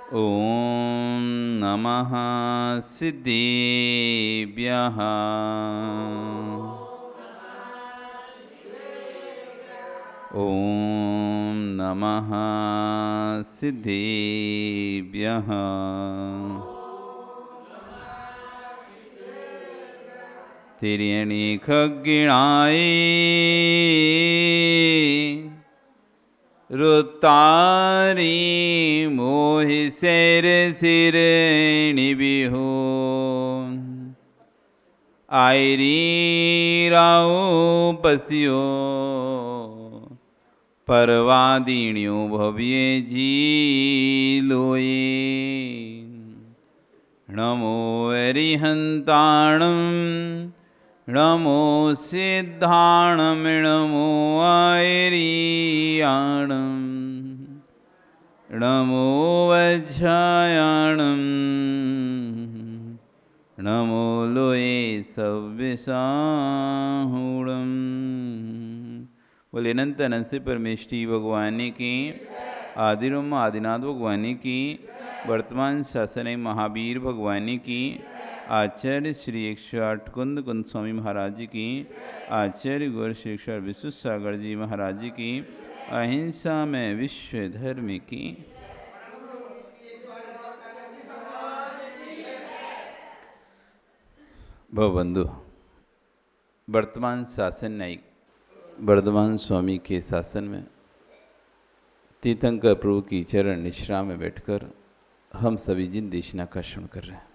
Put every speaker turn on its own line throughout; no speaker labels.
ॐ नमः सिद्धेभ्यः। ॐ नमः सिद्धेभ्यः। तिर्यणि खग्गिणाय रुतारी मोहि शेर सिर निबिहो आयरी राओ पसियो परवादीण्यो भव्ये जीलोये नमो अरिहन्ताणं नमो सिद्धाणं नमो आयरीयाणं नमो वज्रायाणं नमो लोये सव्यसाहूणम्। बोले अनंत अनंत से परमेष्टि भगवान की, आदिरम आदिनाथ भगवान की, वर्तमान शासन महावीर भगवान की, आचार्य श्री 108 कुंद कुंद स्वामी महाराज जी की, आचार्य गौर श्री 108 विश्व सागर जी महाराज जी की, अहिंसा में विश्व धर्म की। भवबंधु, वर्तमान शासन न्यायिक वर्धमान स्वामी के शासन में तीर्थंकर प्रभु की चरण निश्रा में बैठकर हम सभी जिन देशना का श्रवण कर रहे हैं,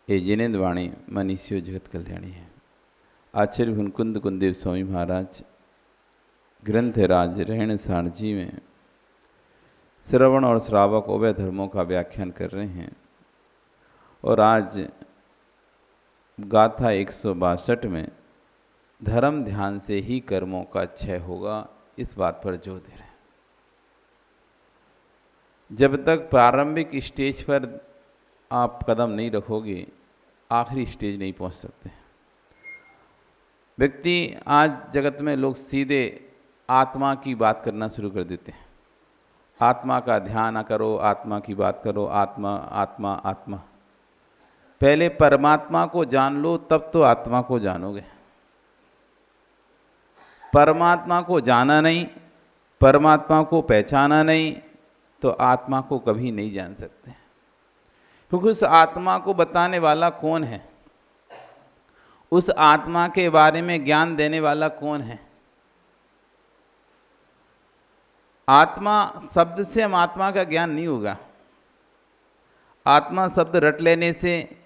ये जिनेन्द्र वाणी मनीषियों जगत कल्याणी है। आचार्य हुनकुंद कुंदेव स्वामी महाराज ग्रंथराज रहन साण जी में श्रवण और श्रावक उभय धर्मों का व्याख्यान कर रहे हैं और आज गाथा 162 में धर्म ध्यान से ही कर्मों का क्षय होगा, इस बात पर जोर दे रहे हैं। जब तक प्रारंभिक स्टेज पर आप कदम नहीं रखोगे, आखिरी स्टेज नहीं पहुंच सकते। व्यक्ति आज जगत में लोग सीधे आत्मा की बात करना शुरू कर देते हैं। आत्मा का ध्यान करो, आत्मा की बात करो, आत्मा आत्मा आत्मा। पहले परमात्मा को जान लो, तब तो आत्मा को जानोगे। परमात्मा को जाना नहीं, परमात्मा को पहचाना नहीं, तो आत्मा को कभी नहीं जान सकते। क्योंकि उस आत्मा को बताने वाला कौन है, उस आत्मा के बारे में ज्ञान देने वाला कौन है। आत्मा शब्द से हम आत्मा का ज्ञान नहीं होगा। आत्मा शब्द रट लेने से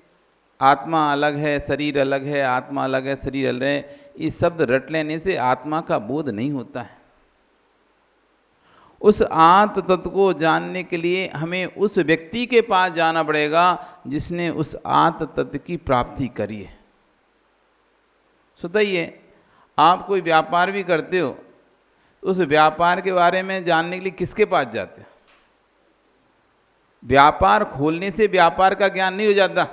आत्मा अलग है, शरीर अलग है, आत्मा अलग है, शरीर अलग है, इस शब्द रट लेने से आत्मा का बोध नहीं होता है। उस आत्म तत्व को जानने के लिए हमें उस व्यक्ति के पास जाना पड़ेगा जिसने उस आत्म तत्व की प्राप्ति करी है। सुनिए, आप कोई व्यापार भी करते हो, उस व्यापार के बारे में जानने के लिए किसके पास जाते हो? व्यापार खोलने से व्यापार का ज्ञान नहीं हो जाता।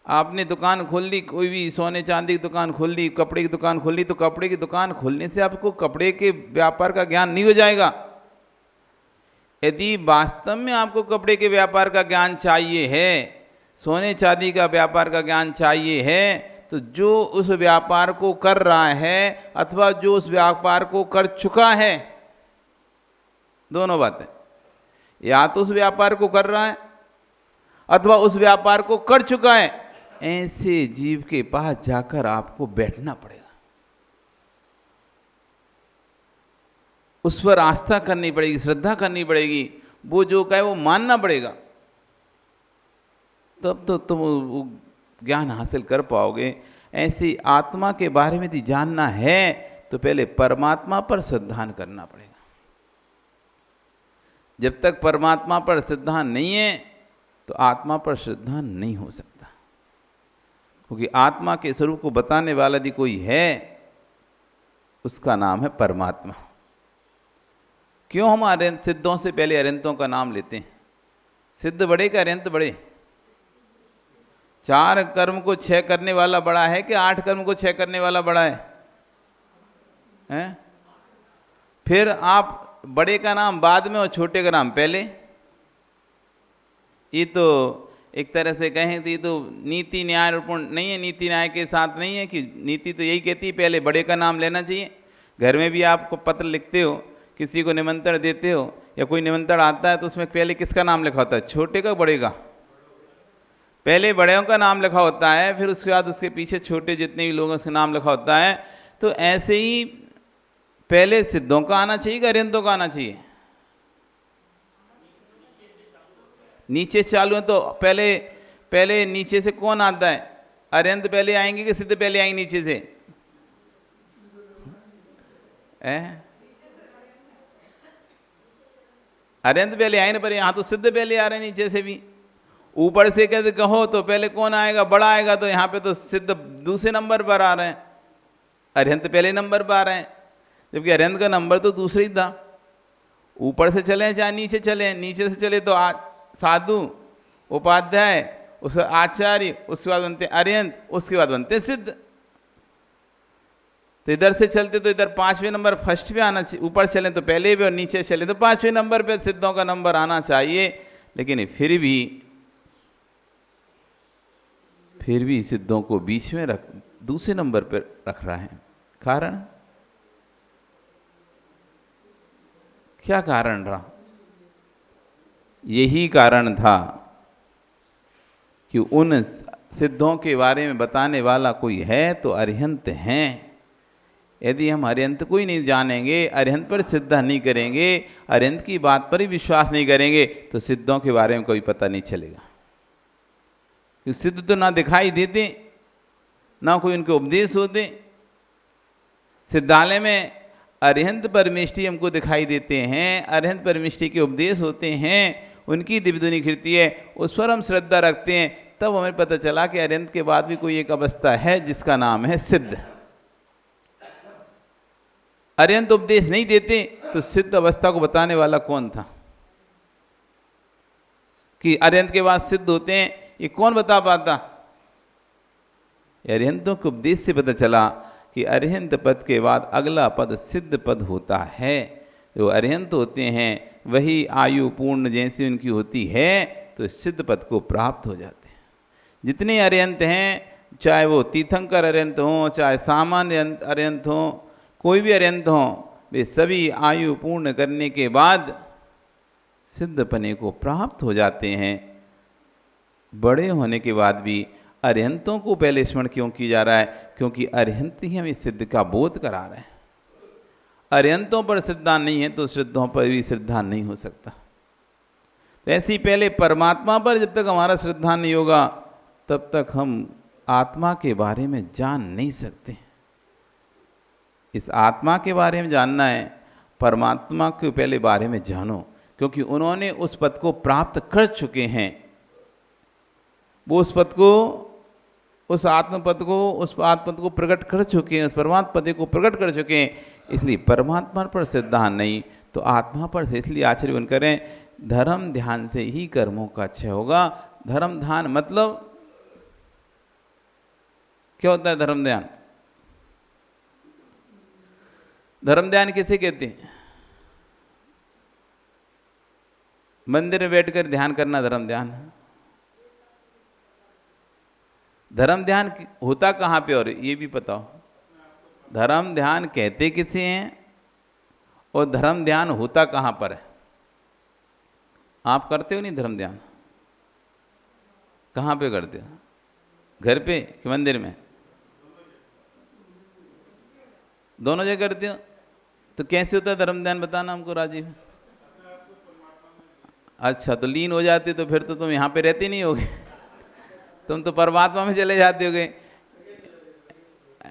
आपने दुकान खोल ली, कोई भी सोने चांदी की दुकान खोल ली, कपड़े की दुकान खोल ली, तो कपड़े की दुकान खोलने से आपको कपड़े के व्यापार का ज्ञान नहीं हो जाएगा। यदि वास्तव में आपको कपड़े के व्यापार का ज्ञान चाहिए है, सोने चांदी का व्यापार का ज्ञान चाहिए है, तो जो उस व्यापार को कर रहा है अथवा जो उस व्यापार को कर चुका है, दोनों बातें, या तो उस व्यापार को कर रहा है अथवा उस व्यापार को कर चुका है, ऐसे जीव के पास जाकर आपको बैठना पड़ेगा, उस पर आस्था करनी पड़ेगी, श्रद्धा करनी पड़ेगी, वो जो कहे वो मानना पड़ेगा, तब तो तुम वो ज्ञान हासिल कर पाओगे। ऐसी आत्मा के बारे में यदि जानना है तो पहले परमात्मा पर श्रद्धा करना पड़ेगा। जब तक परमात्मा पर श्रद्धा नहीं है तो आत्मा पर श्रद्धा नहीं हो सकता, क्योंकि आत्मा के स्वरूप को बताने वाला यदि कोई है, उसका नाम है परमात्मा। क्यों हम सिद्धों से पहले अरिहंतों का नाम लेते हैं? सिद्ध बड़े का अरिहंत बड़े? 4 कर्म को 6 करने वाला बड़ा है कि 8 कर्म को 6 करने वाला बड़ा है? फिर आप बड़े का नाम बाद में और छोटे का नाम पहले। ये तो एक तरह से कहें तो ये तो नीति न्याय रूपण नहीं है, नीति न्याय के साथ नहीं है कि नीति तो यही कहती है पहले बड़े का नाम लेना चाहिए। घर में भी आपको पत्र लिखते हो, किसी को निमंत्रण देते हो या कोई निमंत्रण आता है तो उसमें पहले किसका नाम लिखा होता है, छोटे का बड़े का? पहले बड़ों का नाम लिखा होता है, फिर उसके बाद उसके पीछे छोटे जितने भी लोग हैं उसका नाम लिखा होता है। तो ऐसे ही पहले सिद्धों का आना चाहिए कि अरिहंतों का आना चाहिए? नीचे से चालू है तो पहले पहले नीचे से कौन आता है? अरिहंत पहले आएंगे कि सिद्ध पहले आएंगे नीचे से? अरिहंत पहले आए ना, पर यहाँ तो सिद्ध पहले आ रहे हैं नीचे से भी। ऊपर से कहते कहो तो पहले कौन आएगा? बड़ा आएगा, तो यहाँ पे तो सिद्ध दूसरे नंबर पर आ रहे हैं, अरिहंत पहले नंबर पर आ रहे हैं, जबकि अरिहंत का नंबर तो दूसरा ही था। ऊपर से चले चाहे नीचे चले, नीचे से चले तो साधु, उपाध्याय, उसके आचार्य, उसके बाद बनते अरिहंत, उसके बाद बनते सिद्ध। तो इधर से चलते तो इधर 5वें नंबर फर्स्ट पे आना चाहिए, ऊपर चले तो पहले भी और नीचे चले तो 5वें नंबर पे सिद्धों का नंबर आना चाहिए। लेकिन फिर भी सिद्धों को बीच में दूसरे नंबर पर रख रहा है। कारण क्या कारण रहा? यही कारण था कि उन सिद्धों के बारे में बताने वाला कोई है तो अरिहंत हैं। यदि हम अरिहंत को ही नहीं जानेंगे, अरिहंत पर सिद्ध नहीं करेंगे, अरिहंत की बात पर ही विश्वास नहीं करेंगे, तो सिद्धों के बारे में कोई पता नहीं चलेगा। क्योंकि सिद्ध तो ना दिखाई देते, ना कोई उनके उपदेश होते। सिद्धालय में अरिहंत परमेष्ठी हमको दिखाई देते हैं, अरिहंत परमेष्ठी के उपदेश होते हैं, उनकी दिव्यधुनी कीर्ति है, उस पर हम श्रद्धा रखते हैं। तब हमें पता चला कि अरिहंत के बाद भी कोई एक अवस्था है जिसका नाम है सिद्ध। अरिहंत उपदेश नहीं देते तो सिद्ध अवस्था को बताने वाला कौन था? कि अरिहंत के बाद सिद्ध होते हैं, ये कौन बता पाता? अरिहंतों के उपदेश से पता चला कि अरिहंत पद के बाद अगला पद सिद्ध पद होता है। जो अरिहंत होते हैं वही आयु पूर्ण जैसी उनकी होती है तो सिद्ध पद को प्राप्त हो जाते हैं। जितने अरिहंत हैं, चाहे वो तीर्थंकर अरिहंत हों, चाहे सामान्य अरिहंत हों, कोई भी अरिहंत हों, वे सभी आयु पूर्ण करने के बाद सिद्धपने को प्राप्त हो जाते हैं। बड़े होने के बाद भी अरिहंतों को पहले स्मरण क्यों किया जा रहा है? क्योंकि अरिहंत ही हमें सिद्ध का बोध करा रहे हैं। अरिहंतों पर श्रद्धा नहीं है तो सिद्धों पर भी श्रद्धा नहीं हो सकता। तो ऐसे ही पहले परमात्मा पर जब तक हमारा श्रद्धा नहीं होगा तब तक हम आत्मा के बारे में जान नहीं सकते। इस आत्मा के बारे में जानना है, परमात्मा के पहले बारे में जानो, क्योंकि उन्होंने उस पद को प्राप्त कर चुके हैं। वो उस पद को, उस आत्मपद को, उस आत्मपद को प्रकट कर चुके हैं, उस परमात्मा पद को प्रकट कर चुके हैं। इसलिए परमात्मा पर श्रद्धा नहीं तो आत्मा पर से। इसलिए आचार्य वन करें, धर्म ध्यान से ही कर्मों का क्षय होगा। धर्म ध्यान मतलब क्या होता है? धर्म ध्यान, धर्म ध्यान किसे कहते हैं? मंदिर में बैठकर ध्यान करना धर्म ध्यान। धर्म ध्यान होता कहाँ पे और ये भी बताओ? धर्म ध्यान कहते किसे हैं और धर्म ध्यान होता कहाँ पर है? आप करते हो नहीं धर्म ध्यान? कहाँ पे करते हो? घर पे कि मंदिर में? दोनों जगह करते हो। तो कैसे होता है धर्म ध्यान, बताना हमको राजीव। अच्छा, तो लीन हो जाते तो फिर तो तुम यहाँ पे रहते नहीं होगे, तुम तो परमात्मा में चले जाते होगे।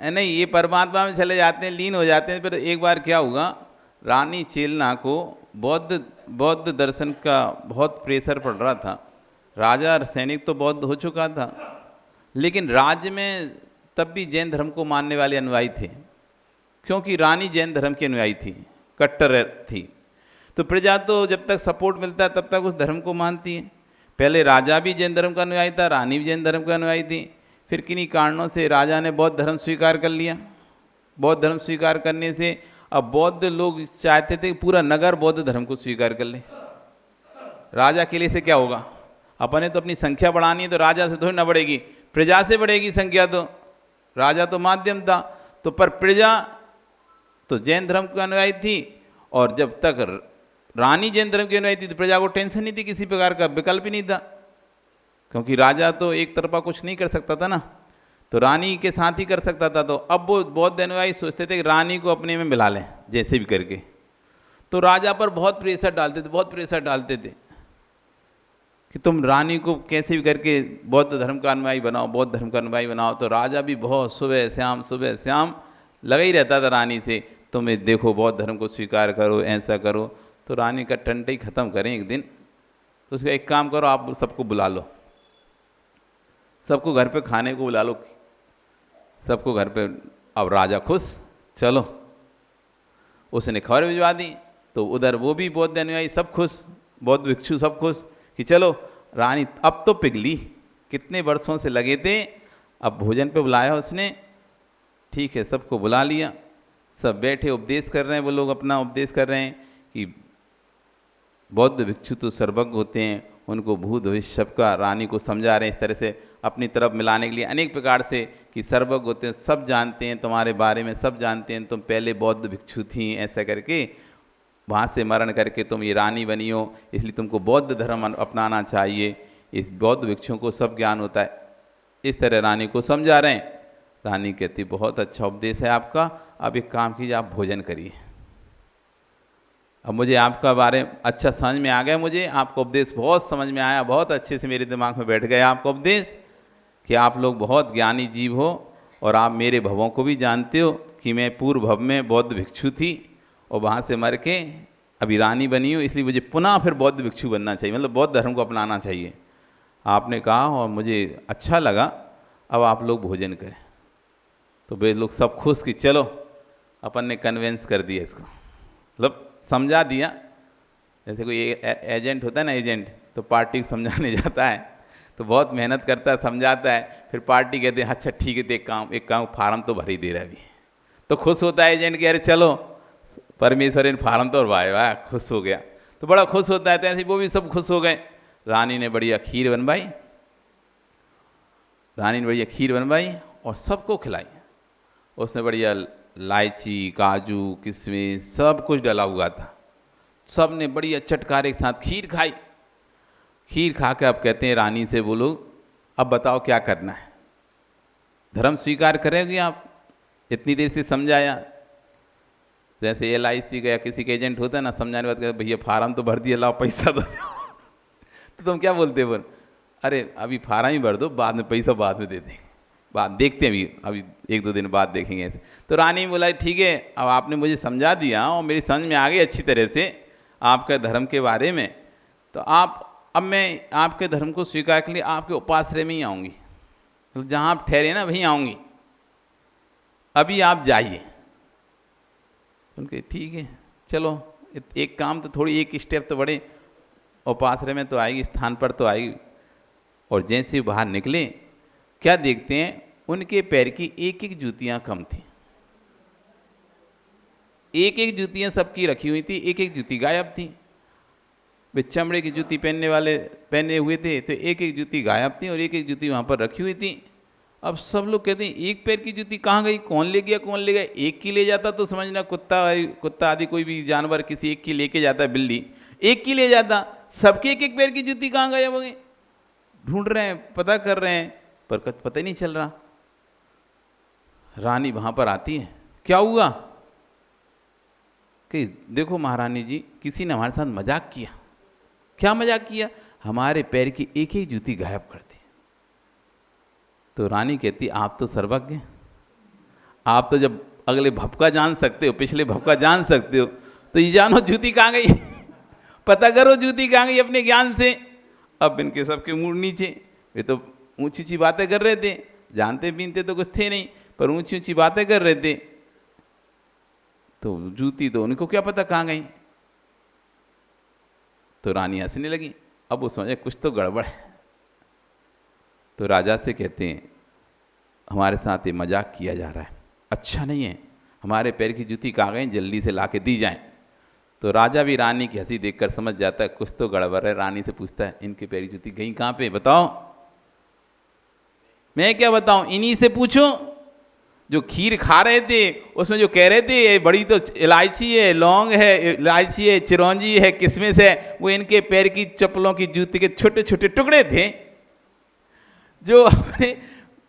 नहीं, ये परमात्मा में चले जाते हैं, लीन हो जाते हैं। फिर एक बार क्या हुआ, रानी चेलना को बौद्ध दर्शन का बहुत प्रेशर पड़ रहा था। राजा सैनिक तो बौद्ध हो चुका था, लेकिन राज्य में तब भी जैन धर्म को मानने वाले अनुयायी थे, क्योंकि रानी जैन धर्म की अनुयायी थी, कट्टर थी। तो प्रजा तो जब तक सपोर्ट मिलता है तब तक उस धर्म को मानती है। पहले राजा भी जैन धर्म का अनुयायी था, रानी भी जैन धर्म का अनुयायी थी। फिर किन्हीं कारणों से राजा ने बौद्ध धर्म स्वीकार कर लिया। बौद्ध धर्म स्वीकार करने से अब बौद्ध लोग चाहते थे कि पूरा नगर बौद्ध धर्म को स्वीकार कर ले। राजा किले से क्या होगा, अपने तो अपनी संख्या बढ़ानी है तो राजा से थोड़ी ना बढ़ेगी, प्रजा से बढ़ेगी संख्या। तो राजा तो माध्यम था, तो पर प्रजा तो जैन धर्म की अनुयायी थी, और जब तक रानी जैन धर्म की अनुयायी थी तो प्रजा को टेंशन नहीं थी, किसी प्रकार का विकल्प ही नहीं था, क्योंकि राजा तो एक तरफा कुछ नहीं कर सकता था ना, तो रानी के साथ ही कर सकता था। तो अब वो बौद्ध अनुयायी सोचते थे कि रानी को अपने में मिला लें जैसे भी करके, तो राजा पर बहुत प्रेशर डालते थे, बहुत प्रेशर डालते थे कि तुम रानी को कैसे भी करके बौद्ध धर्म का अनुयायी बनाओ, बौद्ध धर्म का अनुयायी बनाओ। तो राजा भी बहुत सुबह शाम लगा ही रहता था रानी से, तुम्हें देखो बौद्ध धर्म को स्वीकार करो, ऐसा करो। तो रानी का टंटे ही ख़त्म करें एक दिन, तो उसका एक काम करो, आप सबको बुला लो, सबको घर पे खाने को बुला लो, सबको घर पे। अब राजा खुश, चलो उसने खबर भिजवा दी, तो उधर वो भी बौद्ध अनुयायी सब खुश, बौद्ध भिक्षु सब खुश कि चलो रानी अब तो पिघली, कितने वर्षों से लगे थे, अब भोजन पे बुलाया उसने, ठीक है सबको बुला लिया, सब बैठे उपदेश कर रहे हैं, वो लोग अपना उपदेश कर रहे हैं कि बौद्ध भिक्षु तो सर्वज्ञ होते हैं, उनको भूत भविष्य सबका रानी को समझा रहे हैं, इस तरह से अपनी तरफ मिलाने के लिए अनेक प्रकार से कि सर्वज्ञ होते हैं, सब जानते हैं तुम्हारे बारे में, सब जानते हैं, तुम पहले बौद्ध भिक्षु थी, ऐसा करके वहाँ से मरण करके तुम ये रानी बनी हो, इसलिए तुमको बौद्ध धर्म अपनाना चाहिए, इस बौद्ध भिक्षुओं को सब ज्ञान होता है, इस तरह रानी को समझा रहे हैं। रानी कहती बहुत अच्छा उपदेश है आपका, अब एक काम कीजिए, आप भोजन करिए। अब मुझे आपका बारे अच्छा समझ में आ गया, मुझे आपका उपदेश बहुत समझ में आया, बहुत अच्छे से मेरे दिमाग में बैठ गया आपका उपदेश कि आप लोग बहुत ज्ञानी जीव हो, और आप मेरे भवों को भी जानते हो कि मैं पूर्व भव में बौद्ध भिक्षु थी और वहाँ से मर के अभी रानी बनी हूँ, इसलिए मुझे पुनः फिर बौद्ध भिक्षु बनना चाहिए, मतलब बौद्ध धर्म को अपनाना चाहिए। आपने कहा और मुझे अच्छा लगा, अब आप लोग भोजन करें। तो वे लोग सब खुश कि चलो अपन ने कन्वेंस कर दिया इसको, मतलब समझा दिया। जैसे कोई एजेंट होता है ना, एजेंट तो पार्टी को समझाने जाता है तो बहुत मेहनत करता है, समझाता है, फिर पार्टी कहते हैं अच्छा ठीक है, तो एक काम फार्म तो भर ही दे रहा है अभी, तो खुश होता है एजेंट कि अरे चलो परमेश्वर ने फार्म तो भरवाया, वाह खुश हो गया, तो बड़ा खुश होता है। तो ऐसे वो भी सब खुश हो गए। रानी ने बढ़िया खीर बनवाई, रानी ने बढ़िया खीर बनवाई और सबको खिलाई। उसने बढ़िया इलायची, काजू, किशमिश सब कुछ डला हुआ था, सब ने बढ़िया चटकारे के साथ खीर खाई। खीर खा के अब कहते हैं रानी से, बोलो अब बताओ क्या करना है, धर्म स्वीकार करेंगे आप, इतनी देर से समझाया। जैसे LIC का या किसी के एजेंट होता है ना, समझाने के बाद भैया फार्म तो भर दिया, लाओ पैसा दो तो तुम क्या बोलते हो, अरे अभी फार्म ही भर दो, बाद में पैसा बाद में दे देंगे, बात देखते हैं, अभी 1-2 दिन बाद देखेंगे ऐसे। तो रानी बोला ठीक है, अब आपने मुझे समझा दिया और मेरी समझ में आ गई अच्छी तरह से आपका धर्म के बारे में, तो अब मैं आपके धर्म को स्वीकार के लिए आपके उपाश्रय में ही आऊँगी, तो जहाँ आप ठहरे ना वहीं आऊँगी, अभी आप जाइए। उनके ठीक है चलो, एक काम तो थोड़ी एक स्टेप तो बढ़े, उपाश्रय में तो आएगी, स्थान पर तो आएगी। और जैसे बाहर निकले क्या देखते हैं, उनके पैर की एक एक जूतियां कम थी, एक एक जूतियां सबकी रखी हुई थी, एक एक जूती गायब थी। वे चमड़े की जूती पहने हुए थे, तो एक एक जूती गायब थी और एक एक जूती वहाँ पर रखी हुई थी। अब सब लोग कहते हैं एक पैर की जूती कहाँ गई, कौन ले गया, कौन ले गया। एक की ले जाता तो समझना कुत्ता आदि कोई भी जानवर किसी एक की लेके जाता, बिल्ली एक की ले जाता, सबके एक एक पैर की जूती कहाँ गए हो गई। ढूंढ रहे हैं, पता कर रहे हैं, पर पता ही नहीं चल रहा। रानी वहां पर आती है, क्या हुआ कि देखो महारानी जी, किसी ने हमारे साथ मजाक किया। क्या मजाक किया, हमारे पैर की एक ही जूती गायब कर दी। तो रानी कहती आप तो सर्वज्ञ, आप तो जब अगले भपका जान सकते हो, पिछले भपका जान सकते हो, तो ये जानो जूती कहाँ गई पता करो जूती कहाँ गई अपने ज्ञान से। अब इनके सबके मुंह नीचे, वे तो ऊंची ऊंची बातें कर रहे थे, जानते बीनते तो कुछ थे नहीं, पर ऊंची ऊंची बातें कर रहे थे। तो जूती तो उनको क्या पता कहाँ गई। तो रानी हंसने लगी। अब वो समझे कुछ तो गड़बड़ है। तो राजा से कहते हैं हमारे साथ ये मजाक किया जा रहा है, अच्छा नहीं है, हमारे पैर की जूती कहाँ गई, जल्दी से ला के दी जाए। तो राजा भी रानी की हंसी देखकर समझ जाता है कुछ तो गड़बड़ है। रानी से पूछता है इनके पैरी जूती गई कहाँ पे, बताओ। मैं क्या बताऊं, इन्हीं से पूछो। जो खीर खा रहे थे उसमें जो कह रहे थे ये बड़ी तो इलायची है, लौंग है, इलायची है, चिरौंजी है, किशमिश है, वो इनके पैर की चप्पलों की जूती के छोटे छोटे टुकड़े थे जो अपने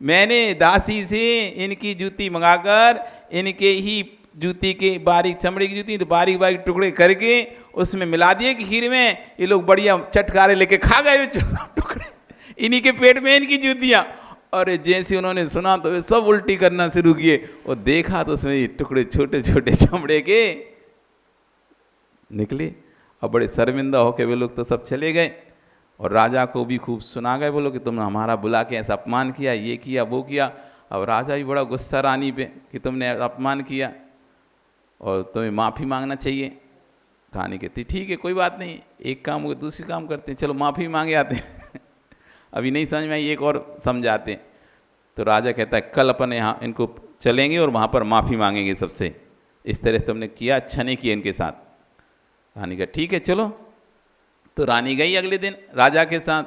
मैंने दासी से इनकी जूती मंगाकर इनके ही जूती के बारीक चमड़े की जूती तो बारीक बारीक टुकड़े करके उसमें मिला दिए कि खीर में, ये लोग बढ़िया चटकारे लेके खा गए टुकड़े, इन्हीं के पेट में इनकी जूतियां। और जैसे उन्होंने सुना तो वे सब उल्टी करना शुरू किए और देखा तो उसमें ये टुकड़े छोटे छोटे चमड़े के निकले। अब बड़े शर्मिंदा होके वे लोग तो सब चले गए और राजा को भी खूब सुना गए, बोलो कि तुमने हमारा बुला के ऐसा अपमान किया, ये किया वो किया। अब राजा भी बड़ा गुस्सा रानी पे कि तुमने अपमान किया और तुम्हें माफ़ी मांगना चाहिए। रानी कहती ठीक है कोई बात नहीं, एक काम हो दूसरी काम करते हैं, चलो माफ़ी मांगे आते हैं अभी नहीं समझ में आई एक और समझाते हैं। तो राजा कहता है कल अपन यहाँ इनको चलेंगे और वहाँ पर माफ़ी मांगेंगे सबसे, इस तरह से तुमने किया, अच्छा नहीं किया इनके साथ। रानी कहा ठीक है चलो। तो रानी गई अगले दिन राजा के साथ।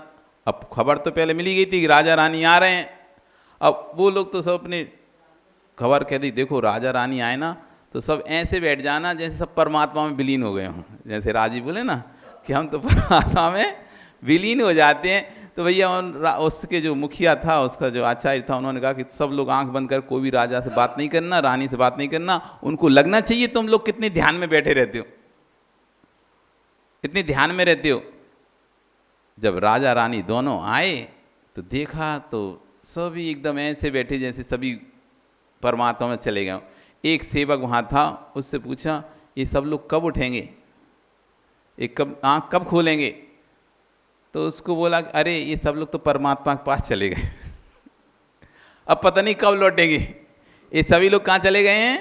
अब खबर तो पहले मिली गई थी कि राजा रानी आ रहे हैं। अब वो लोग तो सब अपने खबर कह दी, देखो राजा रानी आए ना तो सब ऐसे बैठ जाना जैसे सब परमात्मा में विलीन हो गए हों। जैसे राजी बोले ना कि हम तो परमात्मा में विलीन हो जाते हैं। तो भैया उसके जो मुखिया था, उसका जो आचार्य था, उन्होंने कहा कि सब लोग आंख बंद कर, कोई भी राजा से बात नहीं करना, रानी से बात नहीं करना, उनको लगना चाहिए तुम लोग कितने ध्यान में बैठे रहते हो, इतने ध्यान में रहते हो। जब राजा रानी दोनों आए तो देखा तो सभी एकदम ऐसे बैठे जैसे सभी परमात्मा में चले गए। एक सेवक वहाँ था, उससे पूछा ये सब लोग कब उठेंगे, एक कब आँख कब खोलेंगे। तो उसको बोला अरे ये सब लोग तो परमात्मा के पास चले गए अब पता नहीं कब लौटेंगे। ये सभी लोग कहाँ चले गए हैं,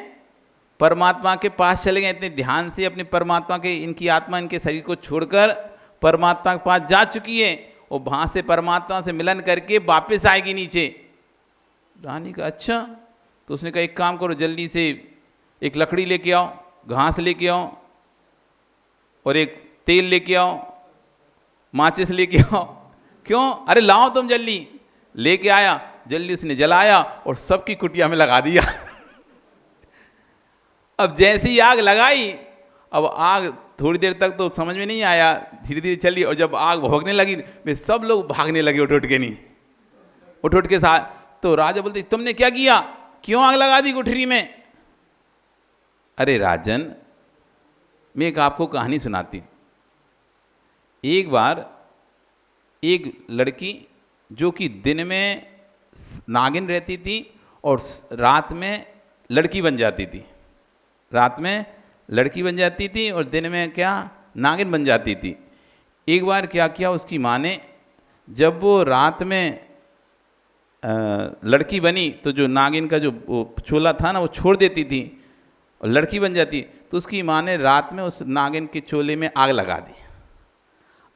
परमात्मा के पास चले गए। इतने ध्यान से अपने परमात्मा के, इनकी आत्मा इनके शरीर को छोड़कर परमात्मा के पास जा चुकी है और वहाँ से परमात्मा से मिलन करके वापस आएगी नीचे। रानी का अच्छा। तो उसने कहा एक काम करो, जल्दी से एक लकड़ी लेके आओ, घास लेके आओ और एक तेल लेके आओ, माचिस लेके आओ। क्यों, अरे लाओ तुम जल्दी। लेके आया, जल्दी उसने जलाया और सबकी कुटिया में लगा दिया अब जैसी आग लगाई, अब आग थोड़ी देर तक तो समझ में नहीं आया, धीरे धीरे चली और जब आग भभकने लगी वे सब लोग भागने लगे उठ उठ के, नहीं उठ उठ के साथ। तो राजा बोलते तुमने क्या किया, क्यों आग लगा दी गुठरी में। अरे राजन, मैं एक आपको कहानी सुनाती हूँ। एक बार एक लड़की जो कि दिन में नागिन रहती थी और रात में लड़की बन जाती थी, रात में लड़की बन जाती थी और दिन में क्या नागिन बन जाती थी। एक बार क्या किया उसकी माँ ने, जब वो रात में लड़की बनी तो जो नागिन का जो चोला था ना वो छोड़ देती थी और लड़की बन जाती, तो उसकी माँ ने रात में उस नागिन के चोले में आग लगा दी।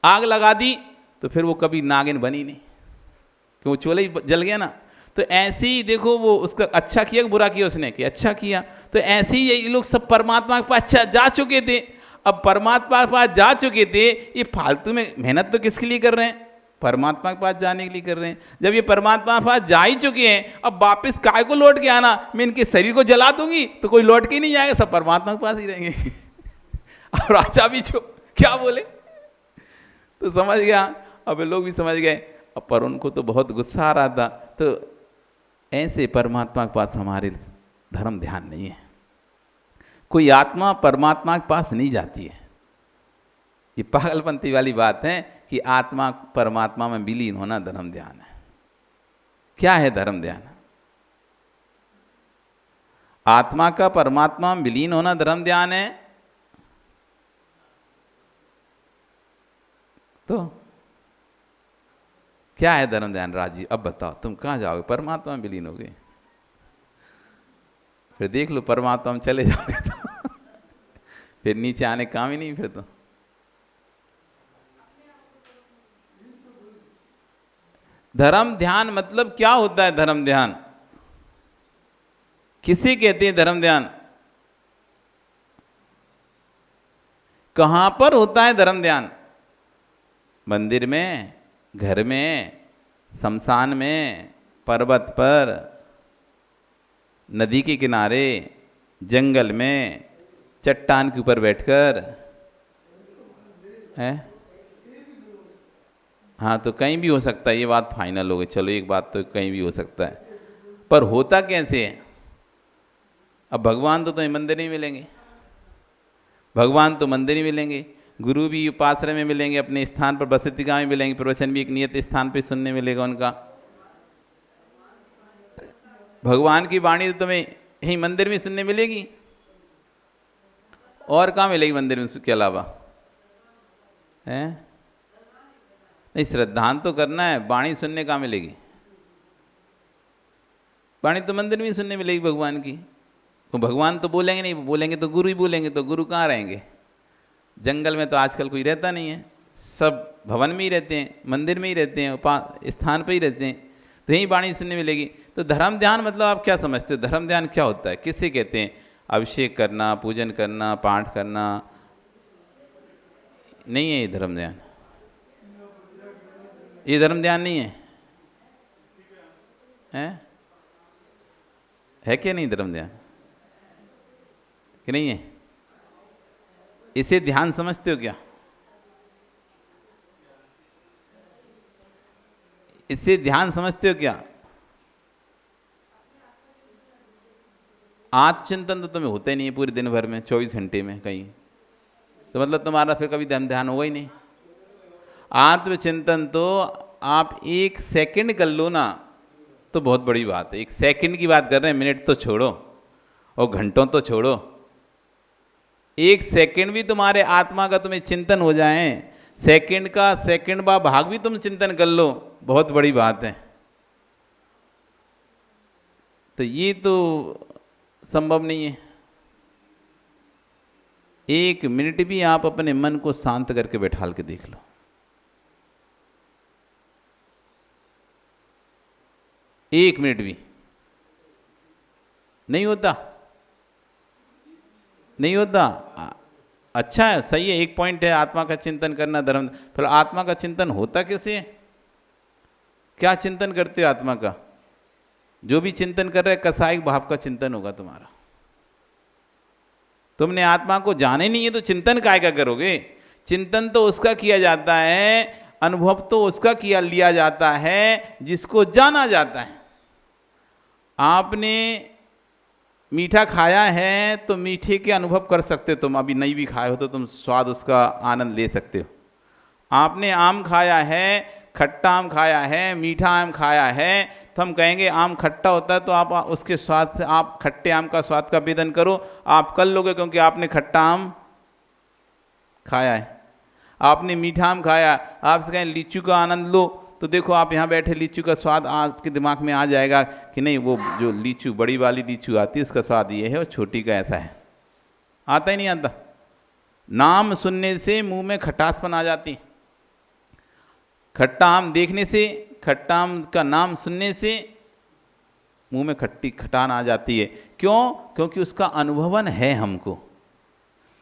आग लगा दी तो फिर वो कभी नागिन बनी नहीं, क्योंकि वो चोला ही जल गया ना। तो ऐसे ही देखो वो उसका अच्छा किया कि बुरा किया उसने, कि अच्छा किया। तो ऐसे ही ये लोग सब परमात्मा के पास जा चुके थे। अब परमात्मा के पास जा चुके थे, ये फालतू में मेहनत तो किसके लिए कर रहे हैं, परमात्मा के पास जाने के लिए कर रहे हैं। जब ये परमात्मा के पास जा ही चुके हैं, अब वापस काय को लौट के आना, मैं इनके शरीर को जला दूंगी तो कोई लौट के ही नहीं जाएगा, सब परमात्मा के पास ही रहेंगे और राजा भी जो क्या बोले तो समझ गया। अब लोग भी समझ गए, अब पर उनको तो बहुत गुस्सा आ रहा था। तो ऐसे परमात्मा के पास हमारे धर्म ध्यान नहीं है। कोई आत्मा परमात्मा के पास नहीं जाती है। ये पागलपंती वाली बात है कि आत्मा परमात्मा में विलीन होना धर्म ध्यान है। क्या है धर्म ध्यान? आत्मा का परमात्मा में विलीन होना धर्म ध्यान है। तो क्या है धर्म ध्यान? राजी अब बताओ, तुम कहाँ जाओगे? परमात्मा में विलीन हो गए, फिर देख लो परमात्मा में चले जाओगे तो फिर नीचे आने काम ही नहीं। फिर तो धर्म ध्यान मतलब क्या होता है? धर्म ध्यान किसे कहते हैं? धर्म ध्यान कहाँ पर होता है धर्म ध्यान? मंदिर में, घर में, शमशान में, पर्वत पर, नदी के किनारे, जंगल में, चट्टान के ऊपर बैठकर है। हाँ, तो कहीं भी हो सकता है, ये बात फाइनल हो गई। चलो, एक बात तो कहीं भी हो सकता है, पर होता कैसे है? अब भगवान तो तुम्हें मंदिर नहीं मिलेंगे, भगवान तो मंदिर ही मिलेंगे, गुरु भी उपाश्रय में मिलेंगे, अपने स्थान पर बसती गांव में मिलेंगे, प्रवचन भी एक नियत स्थान पर सुनने मिलेगा उनका। भगवान की वाणी तो तुम्हें यही मंदिर में सुनने मिलेगी, और कहाँ मिलेगी मंदिर में उसके अलावा? है नहीं, श्रद्धान तो करना है, वाणी सुनने कहाँ मिलेगी? वाणी तो मंदिर में ही सुनने मिलेगी भगवान की। तो भगवान तो बोलेंगे नहीं, बोलेंगे तो गुरु ही बोलेंगे, तो गुरु कहाँ रहेंगे? जंगल में तो आजकल कोई रहता नहीं है, सब भवन में ही रहते हैं, मंदिर में ही रहते हैं, स्थान पर ही रहते हैं, तो यही वाणी सुनने मिलेगी। तो धर्म ध्यान मतलब आप क्या समझते हो? धर्म ध्यान क्या होता है, किसे कहते हैं? अभिषेक करना, पूजन करना, पाठ करना नहीं है ये धर्म ध्यान। ये धर्म ध्यान नहीं है, है क्या नहीं धर्म ध्यान? कि नहीं है? इसे ध्यान समझते हो क्या? इसे ध्यान समझते हो क्या? आत्मचिंतन तो तुम्हें होता ही नहीं है पूरे दिन भर में, 24 घंटे में कहीं, तो मतलब तुम्हारा फिर कभी ध्यान होगा ही नहीं। आत्मचिंतन तो आप 1 सेकंड कर लो ना, तो बहुत बड़ी बात है। 1 सेकंड की बात कर रहे हैं, मिनट तो छोड़ो और घंटों तो छोड़ो। 1 सेकंड भी तुम्हारे आत्मा का तुम्हें चिंतन हो जाए, सेकंड का सेकंड भाग भी तुम चिंतन कर लो, बहुत बड़ी बात है। तो ये तो संभव नहीं है। 1 मिनट भी आप अपने मन को शांत करके बैठाल के देख लो, 1 मिनट भी नहीं होता, नहीं होता। अच्छा है, सही है, एक पॉइंट है आत्मा का चिंतन करना धर्म। फिर आत्मा का चिंतन होता कैसे है? क्या चिंतन करते हो आत्मा का? जो भी चिंतन कर रहे कसायिक भाव का चिंतन होगा तुम्हारा। तुमने आत्मा को जाने नहीं है तो चिंतन काय का करोगे? चिंतन तो उसका किया जाता है, अनुभव तो उसका किया लिया जाता है जिसको जाना जाता है। आपने मीठा खाया है तो मीठे के अनुभव कर सकते हो तुम, अभी नहीं भी खाए हो तो तुम स्वाद उसका आनंद ले सकते हो। आपने आम खाया है, खट्टा आम खाया है, मीठा आम खाया है, तो हम कहेंगे आम खट्टा होता है तो आप उसके स्वाद से, आप खट्टे आम का स्वाद का वेदन करो, आप कर लोगे क्योंकि आपने खट्टा आम खाया है। आपने मीठा आम खाया, आपसे कहें लीचू का आनंद लो, तो देखो आप यहाँ बैठे लीचू का स्वाद आपके दिमाग में आ जाएगा कि नहीं, वो जो लीचू बड़ी वाली लीचू आती है उसका स्वाद ये है और छोटी का ऐसा है। आता ही नहीं आता। नाम सुनने से मुंह में खटासपन आ जाती, खट्टा आम देखने से, खट्टा आम का नाम सुनने से मुंह में खट्टी खटान आ जाती है। क्यों? क्योंकि उसका अनुभवन है हमको।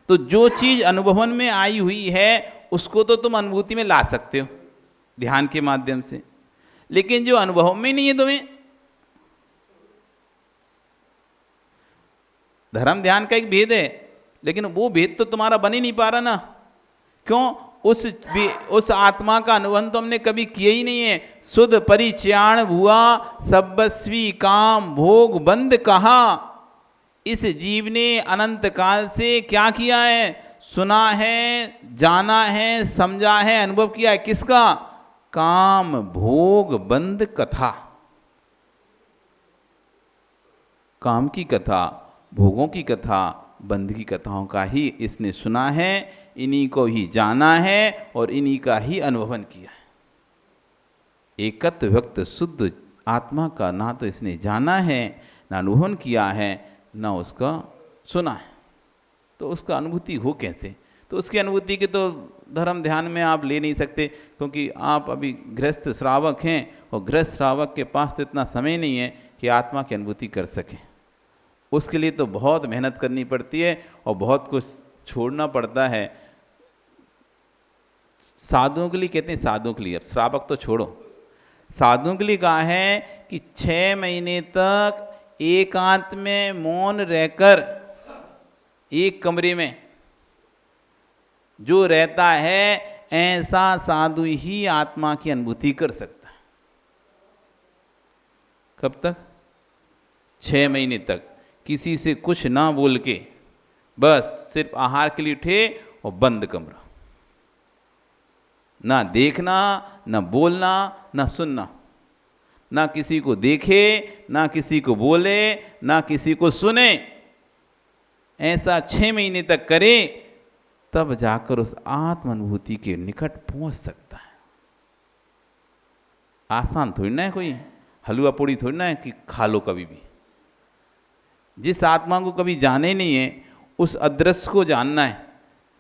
तो जो चीज अनुभवन में आई हुई है उसको तो तुम अनुभूति में ला सकते हो ध्यान के माध्यम से, लेकिन जो अनुभव में नहीं है तुम्हें, धर्म ध्यान का एक भेद है, लेकिन वो भेद तो तुम्हारा बन ही नहीं पा रहा ना। क्यों? उस आत्मा का अनुभव तो हमने कभी किया ही नहीं है। शुद्ध परिचयाण भुआ सर्वस्वी काम भोग बंद कहा। इस जीव ने अनंत काल से क्या किया है? सुना है, जाना है, समझा है, अनुभव किया है। किसका? काम भोग बंद कथा। काम की कथा, भोगों की कथा, बंध की कथाओं का ही इसने सुना है, इन्हीं को ही जाना है और इन्हीं का ही अनुभवन किया है। एकत्व व्यक्त शुद्ध आत्मा का ना तो इसने जाना है, ना अनुभवन किया है, ना उसका सुना है, तो उसका अनुभूति हो कैसे? तो उसकी अनुभूति के तो धर्म ध्यान में आप ले नहीं सकते, क्योंकि आप अभी गृहस्थ श्रावक हैं और गृहस्थ श्रावक के पास तो इतना समय नहीं है कि आत्मा की अनुभूति कर सके। उसके लिए तो बहुत मेहनत करनी पड़ती है और बहुत कुछ छोड़ना पड़ता है। साधुओं के लिए कहते हैं, साधुओं के लिए, अब श्रावक तो छोड़ो, साधुओं के लिए कहा है कि 6 महीने तक एकांत में मौन रहकर एक कमरे में जो रहता है, ऐसा साधु ही आत्मा की अनुभूति कर सकता है। कब तक? 6 महीने तक किसी से कुछ ना बोल के, बस सिर्फ आहार के लिए उठे और बंद कमरा, ना देखना, ना बोलना, ना सुनना, ना किसी को देखे, ना किसी को बोले, ना किसी को सुने। ऐसा 6 महीने तक करे, तब जाकर उस आत्म अनुभूति के निकट पहुंच सकता है। आसान थोड़ी ना है, कोई हलवा पूड़ी थोड़ी ना है कि खा लो कभी भी। जिस आत्मा को कभी जाने नहीं है, उस अदृश्य को जानना है।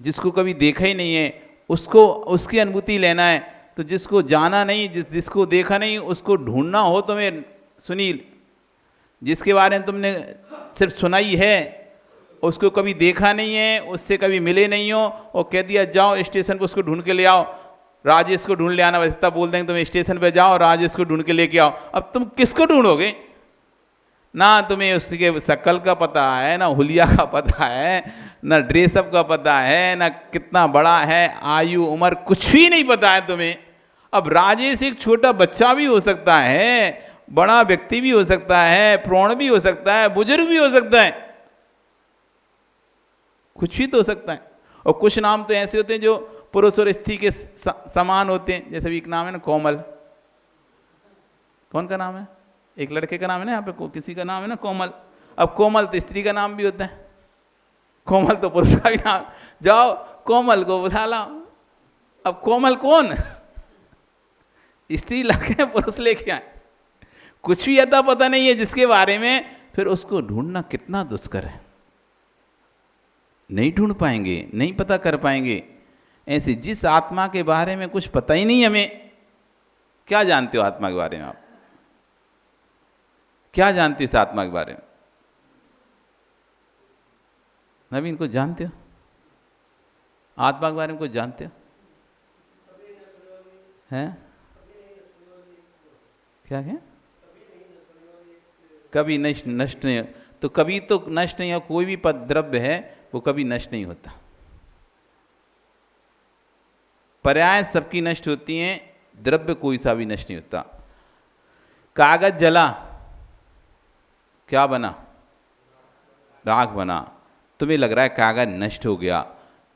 जिसको कभी देखा ही नहीं है, उसको उसकी अनुभूति लेना है। तो जिसको जाना नहीं, जिसको देखा नहीं, उसको ढूंढना हो तुम्हें सुनील, जिसके बारे में तुमने सिर्फ सुनाई है, उसको कभी देखा नहीं है, उससे कभी मिले नहीं हो, और कह दिया जाओ स्टेशन पर उसको ढूंढ के ले आओ, राजेश को ढूंढ ले आना, वैसे तब बोल देंगे तुम स्टेशन पे जाओ राजेश को ढूंढ के लेके आओ। अब तुम किसको ढूंढोगे? ना तुम्हें उसके शक्ल का पता है, ना हुलिया का पता है, ना ड्रेसअप का पता है, ना कितना बड़ा है, आयु उम्र कुछ भी नहीं पता है तुम्हें। अब राजेश एक छोटा बच्चा भी हो सकता है, बड़ा व्यक्ति भी हो सकता है, प्रौढ़ भी हो सकता है, बुजुर्ग भी हो सकता है, कुछ भी तो हो सकता है। और कुछ नाम तो ऐसे होते हैं जो पुरुष और स्त्री के समान होते हैं। जैसे भी एक नाम है ना कोमल, कौन का नाम है? एक लड़के का नाम है ना, यहाँ पे किसी का नाम है ना कोमल। अब कोमल तो स्त्री का नाम भी होता है, कोमल तो पुरुष का भी नाम। जाओ कोमल को बुला लाओ। अब कोमल कौन? स्त्री लाके पुरुष लेके आए, कुछ भी अता पता नहीं है जिसके बारे में, फिर उसको ढूंढना कितना दुष्कर है। नहीं ढूंढ पाएंगे, नहीं पता कर पाएंगे। ऐसे जिस आत्मा के बारे में कुछ पता ही नहीं हमें, क्या जानते हो आत्मा के बारे में? आप क्या जानते हो इस आत्मा के बारे में? नवीन को जानते हो? आत्मा के बारे में कुछ जानते हो? हैं? क्या है? कभी नष्ट नहीं। तो कभी तो नष्ट नहीं हो, कोई भी द्रव्य है वो कभी नष्ट नहीं होता। पर्याय सबकी नष्ट होती हैं, द्रव्य कोई सा भी नष्ट नहीं होता। कागज जला, क्या बना? राख बना। तुम्हें लग रहा है कागज नष्ट हो गया,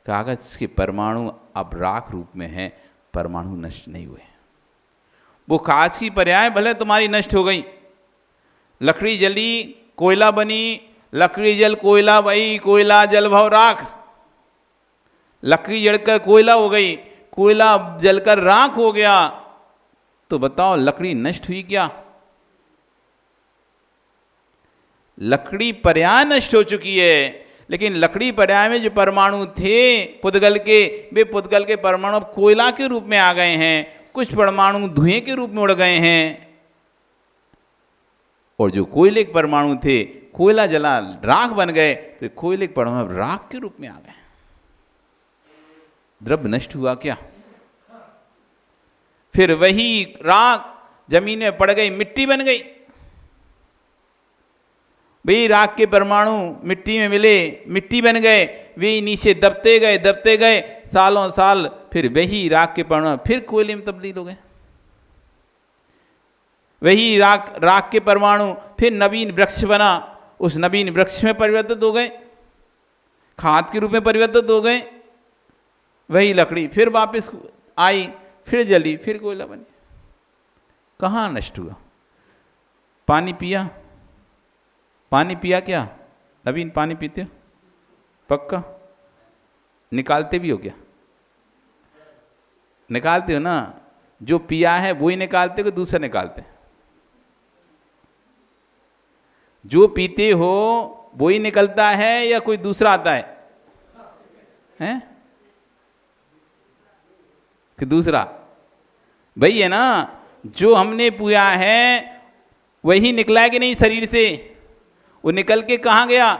कागज के परमाणु अब राख रूप में है, परमाणु नष्ट नहीं हुए। वो कांच की पर्याय भले तुम्हारी नष्ट हो गई, लकड़ी जली कोयला बनी, लकड़ी जल कोयला बही, कोयला जल भव राख। लकड़ी जलकर कोयला हो गई, कोयला जलकर राख हो गया, तो बताओ लकड़ी नष्ट हुई क्या? लकड़ी पर्याय नष्ट हो चुकी है, लेकिन लकड़ी पर्याय में जो परमाणु थे पुद्गल के, वे पुद्गल के परमाणु कोयला के रूप में आ गए हैं, कुछ परमाणु धुएं के रूप में उड़ गए हैं, और जो कोयले के परमाणु थे कोयला जला राख बन गए, तो कोयले के परमाणु राख के रूप में आ गए। द्रव्य नष्ट हुआ क्या? फिर वही राख जमीन में पड़ गई, मिट्टी बन गई। वही राख के परमाणु मिट्टी में मिले, मिट्टी बन गए, वे नीचे दबते गए सालों साल, फिर वही राख के परमाणु फिर कोयले में तब्दील हो गए। वही राख के परमाणु फिर नवीन वृक्ष बना, उस नवीन वृक्ष में परिवर्तित हो गए, खाद के रूप में परिवर्तित हो गए। वही लकड़ी फिर वापस आई, फिर जली, फिर कोयला बनी। कहाँ नष्ट हुआ? पानी पिया? पानी पिया क्या नवीन? पानी पीते हो? पक्का? निकालते भी हो क्या? निकालते हो ना? जो पिया है वो ही निकालते हो कि दूसरा निकालते हैं? जो पीते हो वो ही निकलता है या कोई दूसरा आता है? हैं? कि दूसरा? वही है ना, जो हमने पिया है वही निकला है कि नहीं शरीर से? वो निकल के कहाँ गया?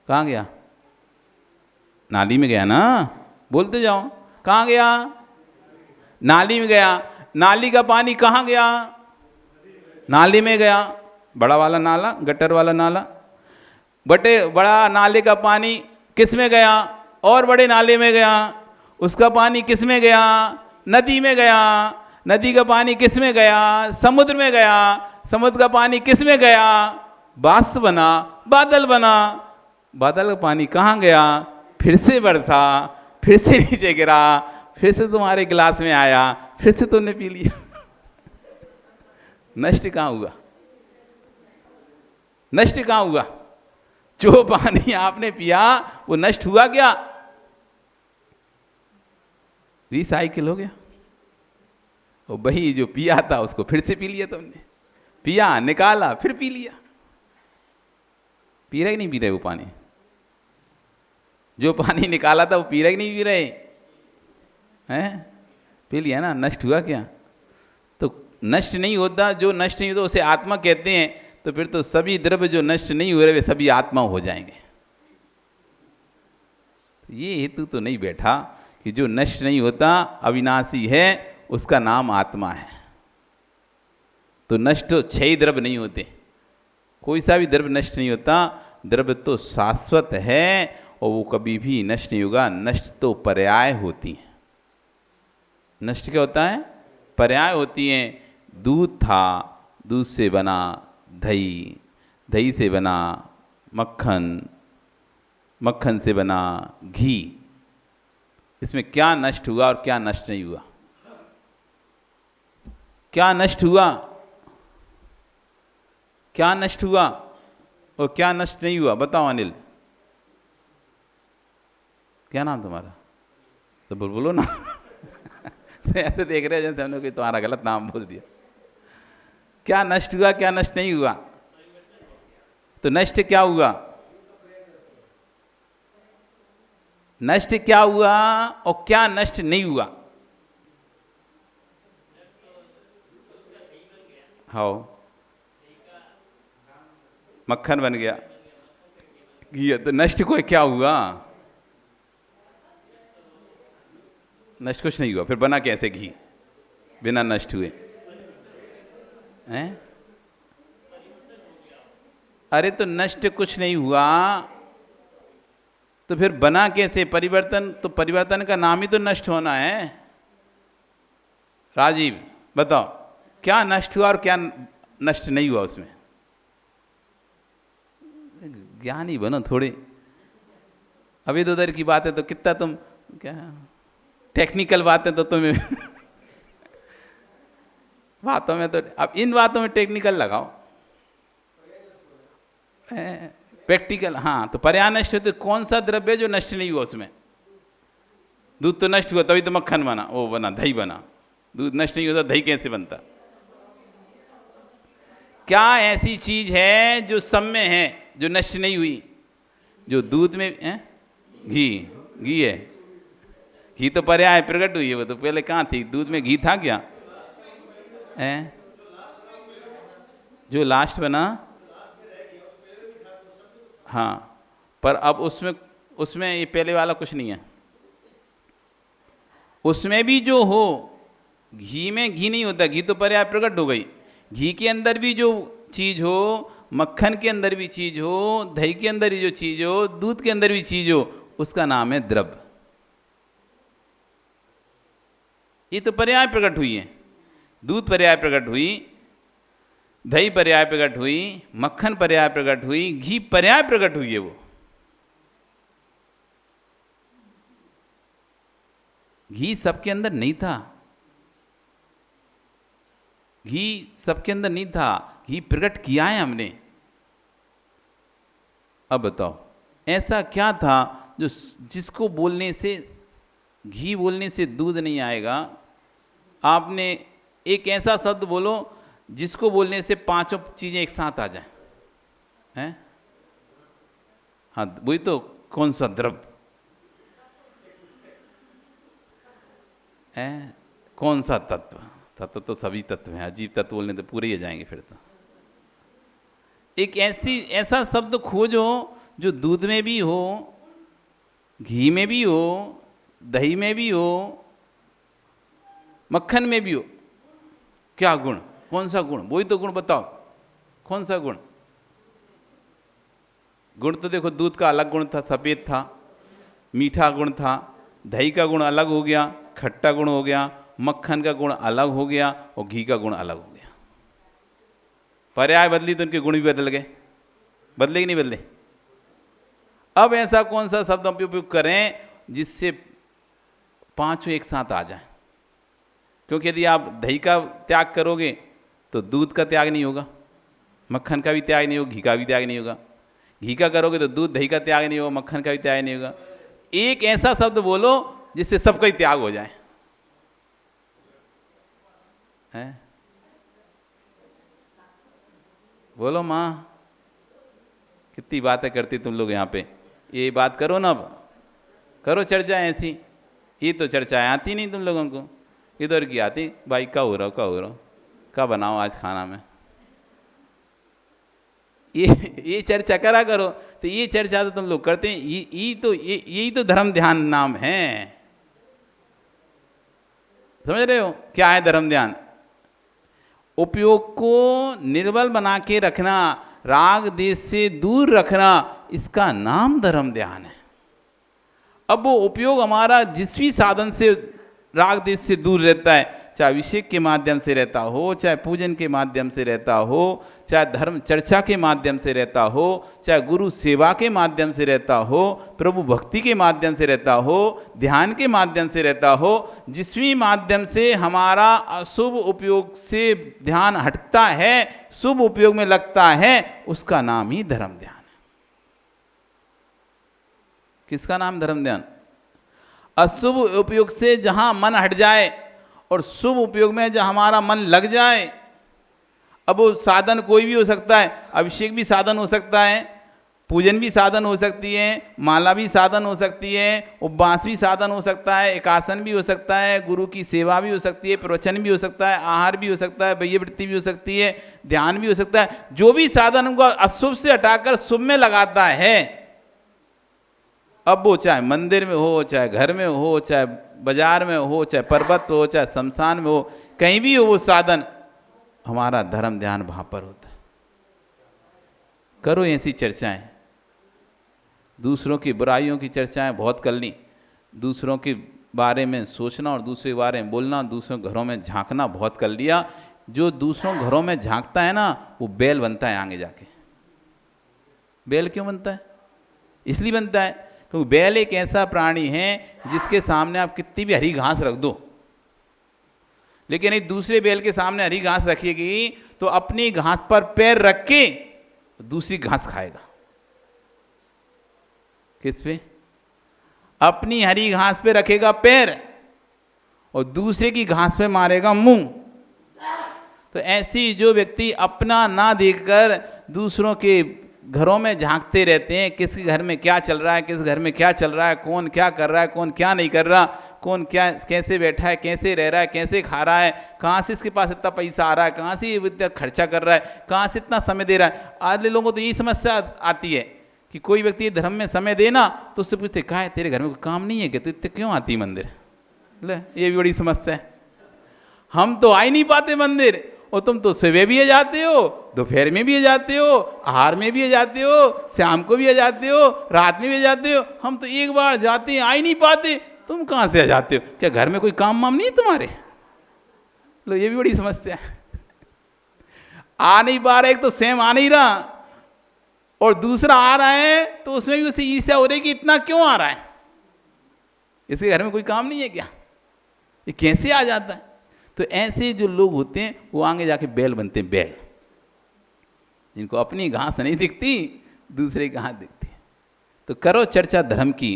कहाँ गया? नाली में गया ना, बोलते जाओ। कहाँ गया? नाली में गया। नाली का पानी कहाँ गया? नाली में गया। बड़ा वाला नाला, गटर वाला नाला। बड़ा नाले का पानी किस में गया? और बड़े नाले में गया। उसका पानी किस में गया? नदी में गया। नदी का पानी किस में गया? समुद्र में गया। समुद्र का पानी किस में गया? बाष्प बना, बादल बना। बादल का पानी कहाँ गया? फिर से बरसा, फिर से नीचे गिरा, फिर से तुम्हारे गिलास में आया, फिर से तुमने पी लिया। नष्ट कहाँ हुआ? नष्ट कहाँ हुआ? जो पानी आपने पिया वो नष्ट हुआ क्या? रिसाइकिल हो गया। और वही जो पिया था उसको फिर से पी लिया तुमने। पिया, निकाला, फिर पी लिया। पी रहे कि नहीं पी रहे वो पानी? जो पानी निकाला था वो पी रहे कि नहीं पी रहे हैं? पी लिया ना। नष्ट हुआ क्या? तो नष्ट नहीं होता, जो नष्ट नहीं होता उसे आत्मा कहते हैं। तो फिर तो सभी द्रव्य जो नष्ट नहीं हो रहे वे सभी आत्मा हो जाएंगे। ये हेतु तो नहीं बैठा कि जो नष्ट नहीं होता अविनाशी है उसका नाम आत्मा है। तो नष्ट तो 6 द्रव्य नहीं होते, कोई सा भी द्रव्य नष्ट नहीं होता। द्रव्य तो शाश्वत है और वो कभी भी नष्ट नहीं होगा। नष्ट तो पर्याय होती है। नष्ट क्या होता है? पर्याय होती हैं। दूध था, दूध से बना दही, दही से बना मक्खन, मक्खन से बना घी। इसमें क्या नष्ट हुआ और क्या नष्ट नहीं हुआ? क्या नष्ट हुआ? क्या नष्ट हुआ और क्या नष्ट नहीं हुआ? बताओ अनिल, क्या नाम तुम्हारा? तो बोलो ना। तो ऐसे देख रहे हैं जैसे हमने कोई तुम्हारा गलत नाम बोल दिया। क्या नष्ट हुआ, क्या नष्ट नहीं हुआ? तो नष्ट क्या हुआ? नष्ट क्या हुआ और क्या नष्ट नहीं हुआ? हाँ, मक्खन बन गया, घी। तो नष्ट को क्या हुआ? नष्ट कुछ नहीं हुआ। फिर बना कैसे घी बिना नष्ट हुए? हैं? अरे तो नष्ट कुछ नहीं हुआ तो फिर बना कैसे? परिवर्तन, तो परिवर्तन का नाम ही तो नष्ट होना है। राजीव बताओ, क्या नष्ट हुआ और क्या नष्ट नहीं हुआ? उसमें ज्ञानी बनो थोड़े। अभी इधर उधर की बात है तो कितना तुम क्या टेक्निकल बातें तो तुम्हें बातों में तो, अब इन बातों में टेक्निकल लगाओ, प्रैक्टिकल। हाँ, तो पर्याय नष्ट होते कौन सा द्रव्य जो नष्ट नहीं हुआ? उसमें दूध तो नष्ट हुआ तभी तो मक्खन बना, वो बना, दही बना। दूध नष्ट नहीं होता, दही कैसे बनता? क्या ऐसी चीज है जो सम्य है, जो नष्ट नहीं हुई? जो दूध में है घी, घी है। घी तो पर्याय प्रकट हुई है, वो तो पहले कहाँ थी? दूध में घी था क्या? है जो लास्ट बना। हाँ, पर अब उसमें ये पहले वाला कुछ नहीं है। उसमें भी जो हो, घी में घी नहीं होता, घी तो पर्याय प्रकट हो गई। घी के अंदर भी जो चीज हो, मक्खन के अंदर भी चीज हो, दही के अंदर भी जो चीज हो, दूध के अंदर भी चीज हो, उसका नाम है द्रव्य। ये तो पर्याय प्रकट हुई है। दूध पर्याय प्रकट हुई, दही पर्याय प्रकट हुई, मक्खन पर्याय प्रकट हुई, घी पर्याय प्रकट हुई है। वो घी सबके अंदर नहीं था। घी सबके अंदर नहीं था, घी प्रकट किया है हमने। अब बताओ ऐसा क्या था जो जिसको बोलने से, घी बोलने से दूध नहीं आएगा? आपने एक ऐसा शब्द बोलो जिसको बोलने से 5 चीजें एक साथ आ जाए। हैं? हाँ, वही तो। कौन सा द्रव्य है? कौन सा तत्व? तत्व तो सभी तत्व हैं। अजीब तत्व बोलने तो पूरे ही आ जाएंगे फिर तो। एक ऐसा शब्द खोजो जो दूध में भी हो, घी में भी हो, दही में भी हो, मक्खन में भी हो, क्या गुण, कौन सा गुण, वही तो गुण बताओ, कौन सा गुण। गुण तो देखो, दूध का अलग गुण था, सफेद था, मीठा गुण था, दही का गुण अलग हो गया, खट्टा गुण हो गया, मक्खन का गुण अलग हो गया, और घी का गुण अलग हो गया। पर्याय बदली तो उनके गुण भी बदल गए। बदले कि नहीं बदले? अब ऐसा कौन सा शब्द उपयोग करें जिससे पांचों एक साथ आ जाए? क्योंकि यदि आप दही का त्याग करोगे तो दूध का त्याग नहीं होगा, मक्खन का भी त्याग नहीं होगा, घी का भी त्याग नहीं होगा। घी का करोगे तो दूध दही का त्याग नहीं होगा, मक्खन का भी त्याग नहीं होगा। एक ऐसा शब्द बोलो जिससे सबका ही त्याग हो जाए। है? बोलो माँ, कितनी बातें करती तुम लोग यहाँ पे। ये बात करो ना, अब करो चर्चा ऐसी। ये तो चर्चाएं आती नहीं तुम लोगों को, इधर की आती, भाई क्या हो रहा, क्या बनाओ आज खाना में। ये चर्चा करा करो। तो ये चर्चा तो तुम लोग करते हैं, यही तो धर्म ध्यान नाम है। समझ रहे हो क्या है धर्म ध्यान? उपयोग को निर्बल बना के रखना, राग देश से दूर रखना, इसका नाम धर्म ध्यान है। अब वो उपयोग हमारा जिस भी साधन से राग देश से दूर रहता है, चाहे अभिषेक के माध्यम से रहता हो, चाहे पूजन के माध्यम से रहता हो, चाहे धर्म चर्चा के माध्यम से रहता हो, चाहे गुरु सेवा के माध्यम से रहता हो, प्रभु भक्ति के माध्यम से रहता हो, ध्यान के माध्यम से रहता हो, जिस भी माध्यम से हमारा अशुभ उपयोग से ध्यान हटता है, शुभ उपयोग में लगता है, उसका नाम ही धर्म ध्यान है। किसका नाम धर्म ध्यान? अशुभ उपयोग से जहां मन हट जाए और शुभ उपयोग में जहां हमारा मन लग जाए। अब वो साधन कोई भी हो सकता है, अभिषेक भी साधन हो सकता है, पूजन भी साधन हो सकती है, माला भी साधन हो सकती है, उपवास भी साधन हो सकता है, एकासन भी हो सकता है, गुरु की सेवा भी हो सकती है, प्रवचन भी हो सकता है, आहार भी हो सकता है, वैयवृत्ति भी हो सकती है, ध्यान भी हो सकता है। जो भी साधन उनको अशुभ से हटाकर शुभ में लगाता है, अब वो चाहे मंदिर में हो, चाहे घर में हो, चाहे बाजार में हो, चाहे पर्वत हो, चाहे शमशान में हो, कहीं भी हो वो साधन, हमारा धर्म ध्यान वहां पर होता है। करो ऐसी चर्चाएं। दूसरों की बुराइयों की चर्चाएं बहुत कर ली, दूसरों के बारे में सोचना और दूसरे के बारे में बोलना, दूसरों घरों में झांकना बहुत कर लिया। जो दूसरों घरों में झांकता है ना, वो बैल बनता है आगे जाके। बैल क्यों बनता है? इसलिए बनता है क्योंकि बैल एक ऐसा प्राणी है जिसके सामने आप कितनी भी हरी घास रख दो, लेकिन एक दूसरे बैल के सामने हरी घास रखिएगी तो अपनी घास पर पैर रख के दूसरी घास खाएगा। किस पे? अपनी हरी घास पे रखेगा पैर और दूसरे की घास पे मारेगा मुंह। तो ऐसी जो व्यक्ति अपना ना देखकर दूसरों के घरों में झांकते रहते हैं, किस घर में क्या चल रहा है, किस घर में क्या चल रहा है, कौन क्या कर रहा है, कौन क्या नहीं कर रहा, कौन क्या कैसे बैठा है, कैसे रह रहा है, कैसे खा रहा है, कहाँ से इसके पास इतना पैसा आ रहा है, कहाँ से ये इतना खर्चा कर रहा है, कहाँ से इतना समय दे रहा है। आज लोगों को तो यही समस्या आती है कि कोई व्यक्ति धर्म में समय देना तो उससे पूछते कहा है तेरे घर में कोई काम नहीं है क्या, तो इतने क्यों आती मंदिर? ले, ये भी बड़ी समस्या है। हम तो आ ही नहीं पाते मंदिर, और तुम तो सुबह भी आ जाते हो, दोपहर में भी आ जाते हो, आहार में भी आ जाते हो, शाम को भी आ जाते हो, रात में भी आ जाते हो। हम तो एक बार जाते हैं, आ ही नहीं पाते, तुम कहाँ से आ जाते हो? क्या घर में कोई काम वाम नहीं है तुम्हारे? लो, ये भी बड़ी समस्या है। आ नहीं पा रहा, एक तो स्वयं आ नहीं रहा और दूसरा आ रहा है तो उसमें भी उसे ईर्ष्या हो रही कि इतना क्यों आ रहा है, इसके घर में कोई काम नहीं है क्या, ये कैसे आ जाता है? तो ऐसे जो लोग होते हैं वो आगे जाके बैल बनते हैं, बैल जिनको अपनी घास नहीं दिखती, दूसरे की घास दिखती है। तो करो चर्चा धर्म की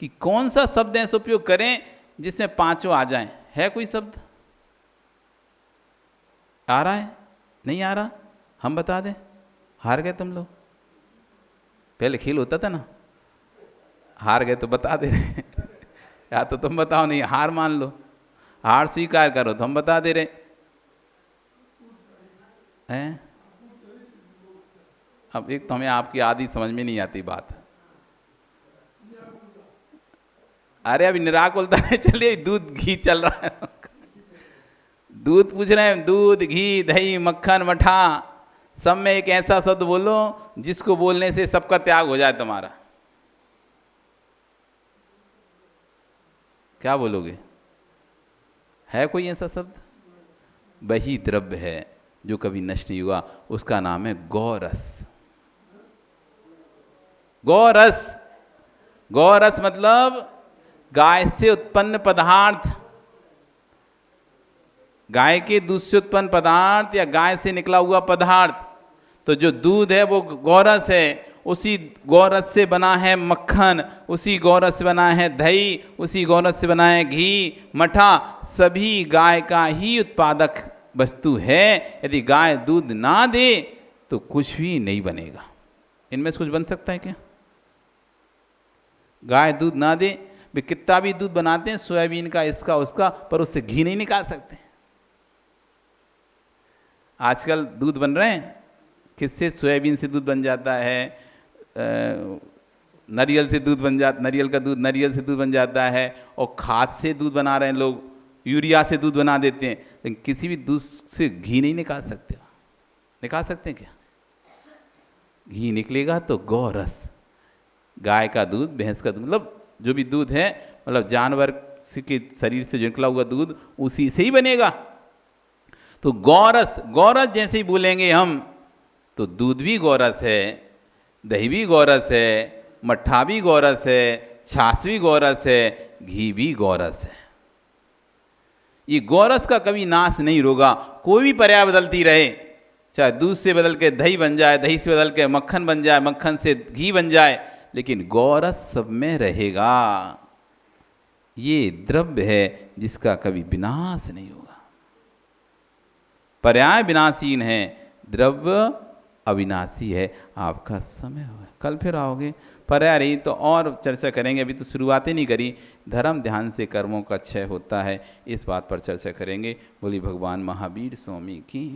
कि कौन सा शब्द ऐसा उपयोग करें जिसमें पांचों आ जाएं। है कोई शब्द आ रहा है? नहीं आ रहा? हम बता दें। हार गए तुम लोग? पहले खेल होता था ना, हार गए तो बता दे रहे या तो तुम बताओ, नहीं हार मान लो, हार स्वीकार करो तो हम बता दे रहे हैं। अब एक तो हमें आपकी आदि समझ में नहीं आती बात। अरे अभी निराकुलता है, चलिए दूध घी चल रहा है। दूध पूछ रहे हैं, दूध घी दही मक्खन मठा, सब में एक ऐसा शब्द बोलो जिसको बोलने से सबका त्याग हो जाए तुम्हारा। क्या बोलोगे? है कोई ऐसा शब्द? वही द्रव्य है जो कभी नष्ट नहीं हुआ, उसका नाम है गौरस। गौरस, गौरस मतलब गाय से उत्पन्न पदार्थ, गाय के दूध से उत्पन्न पदार्थ या गाय से निकला हुआ पदार्थ। तो जो दूध है वो गौरस है, उसी गौरस से बना है मक्खन, उसी गौरस से बना है दही, उसी गौरस से बना है घी मठा, सभी गाय का ही उत्पादक वस्तु है। यदि गाय दूध ना दे तो कुछ भी नहीं बनेगा। इनमें से कुछ बन सकता है क्या? गाय दूध ना दे, वे कितना भी दूध बनाते हैं सोयाबीन का इसका उसका, पर उससे घी नहीं निकाल सकते। आजकल दूध बन रहे हैं किससे? सोयाबीन से दूध बन जाता है, नारियल से दूध बन जाता, नारियल का दूध नारियल से दूध बन जाता है, और खाद से दूध बना रहे हैं लोग, यूरिया से दूध बना देते हैं, लेकिन किसी भी दूध से घी नहीं निकाल सकते। निकाल सकते हैं क्या? घी निकलेगा तो गौरस, गाय का दूध, भैंस का दूध, मतलब जो भी दूध है, मतलब जानवर के शरीर से निकला हुआ दूध उसी से ही बनेगा। तो गौरस, गौरस जैसे ही बोलेंगे हम तो दूध भी गौरस है, दही भी गौरस है, मट्ठा भी गौरस है, छाछ भी गौरस है, घी भी गौरस है। ये गौरस का कभी नाश नहीं होगा। कोई भी पर्याय बदलती रहे, चाहे दूध से बदल के दही बन जाए, दही से बदल के मक्खन बन जाए, मक्खन से घी बन जाए, लेकिन गौरस सब में रहेगा। ये द्रव्य है जिसका कभी विनाश नहीं होगा। पर्याय विनाशीन है, द्रव्य अविनाशी है। आपका समय हो, कल फिर आओगे। पर्याय रही तो और चर्चा करेंगे, अभी तो शुरुआत ही नहीं करी। धर्म ध्यान से कर्मों का क्षय होता है, इस बात पर चर्चा करेंगे। बोली भगवान महावीर स्वामी की।